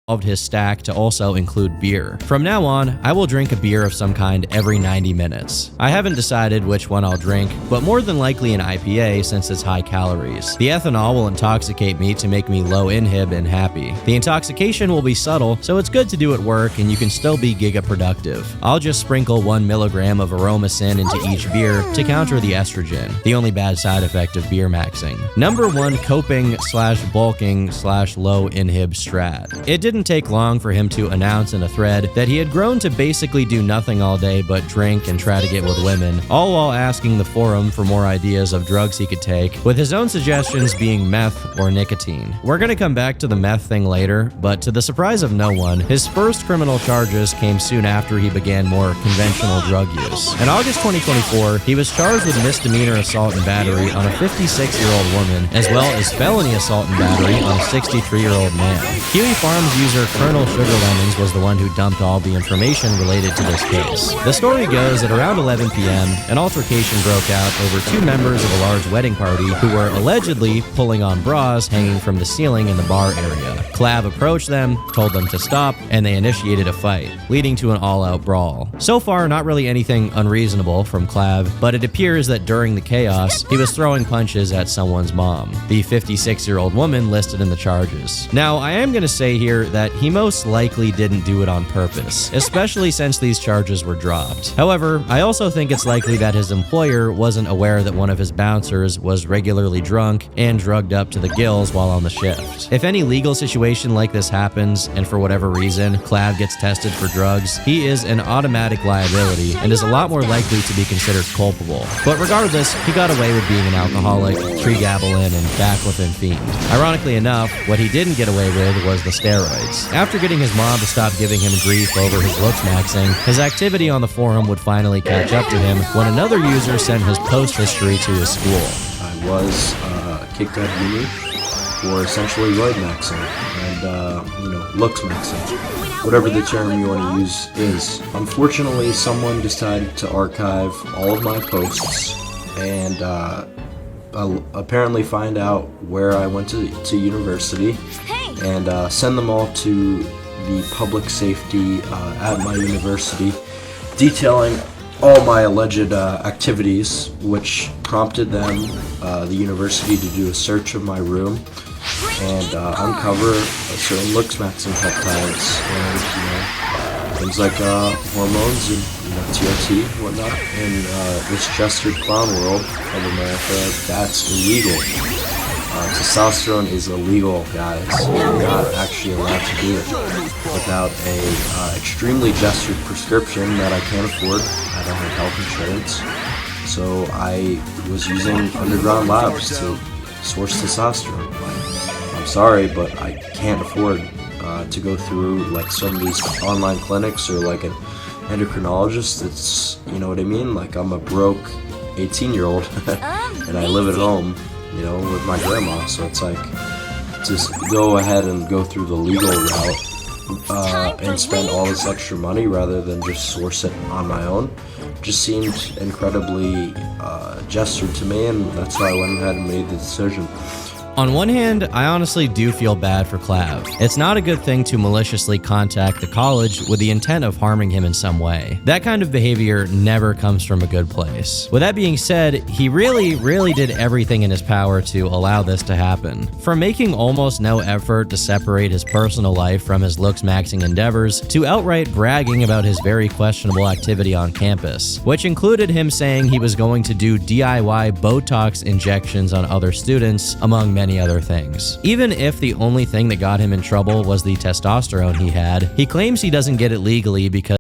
his stack to also include beer. From now on, I will drink a beer of some kind every 90 minutes. I haven't decided which one I'll drink, but more than likely an IPA since it's high calories. The ethanol will intoxicate me to make me low inhib and happy. The intoxication will be subtle, so it's good to do at work and you can still be giga productive. I'll just sprinkle 1 milligram of aromacin into each beer to counter the estrogen, the only bad side effect of beer maxing. Number 1 coping / bulking / low inhib strat. It didn't take long for him to announce in a thread that he had grown to basically do nothing all day but drink and try to get with women, all while asking the forum for more ideas of drugs he could take, with his own suggestions being meth or nicotine. We're gonna come back to the meth thing later, but to the surprise of no one, his first criminal charges came soon after he began more conventional drug use. In August 2024, he was charged with misdemeanor assault and battery on a 56-year-old woman, as well as felony assault and battery on a 63-year-old man. Kiwi Farms user Colonel Sugar Lemons was the one who dumped all the information related to this case. The story goes that around 11 p.m., an altercation broke out over 2 members of a large wedding party who were allegedly pulling on bras hanging from the ceiling in the bar area. Clav approached them, told them to stop, and they initiated a fight, leading to an all-out brawl. So far, not really anything unreasonable from Clav, but it appears that during the chaos, he was throwing punches at someone's mom, the 56-year-old woman listed in the charges. Now, I am going to say here that he most likely didn't do it on purpose, especially since these charges were dropped. However, I also think it's likely that his employer wasn't aware that one of his bouncers was regularly drunk and drugged up to the gills while on the shift. If any legal situation like this happens, and for whatever reason, Clav gets tested for drugs, he is an automatic liability and is a lot more likely to be considered culpable. But regardless, he got away with being an alcoholic, tree gabbling, and baclofen fiend. Ironically enough, what he didn't get away with was the steroids. After getting his mom to stop giving him grief over his looks maxing, his activity on the forum would finally catch up to him when another user sent his post history to his school. I was kicked out of uni for essentially roid maxing and, looks maxing. Whatever the term you want to use is. Unfortunately, someone decided to archive all of my posts and apparently find out where I went to university and send them all to the public safety at my university, detailing all my alleged activities, which prompted them, the university, to do a search of my room and uncover certain looks maxing peptides and things like hormones and TRT and whatnot. In this gestured clown world of America, that's illegal. Testosterone is illegal, guys. You're not actually allowed to do it without a extremely gestured prescription that I can't afford. I don't have health insurance, so I was using underground labs to source testosterone. I'm sorry, but I can't afford to go through like some of these online clinics or like an endocrinologist. It's, you know what I mean? Like, I'm a broke 18-year-old and I live at home, with my grandma, so it's like, just go ahead and go through the legal route and spend all this extra money rather than just source it on my own. Just seemed incredibly gestured to me, and that's why I went ahead and made the decision. On one hand, I honestly do feel bad for Clav. It's not a good thing to maliciously contact the college with the intent of harming him in some way. That kind of behavior never comes from a good place. With that being said, he really did everything in his power to allow this to happen. From making almost no effort to separate his personal life from his looks maxing endeavors, to outright bragging about his very questionable activity on campus, which included him saying he was going to do DIY Botox injections on other students, among many other things. Even if the only thing that got him in trouble was the testosterone he had, he claims he doesn't get it legally because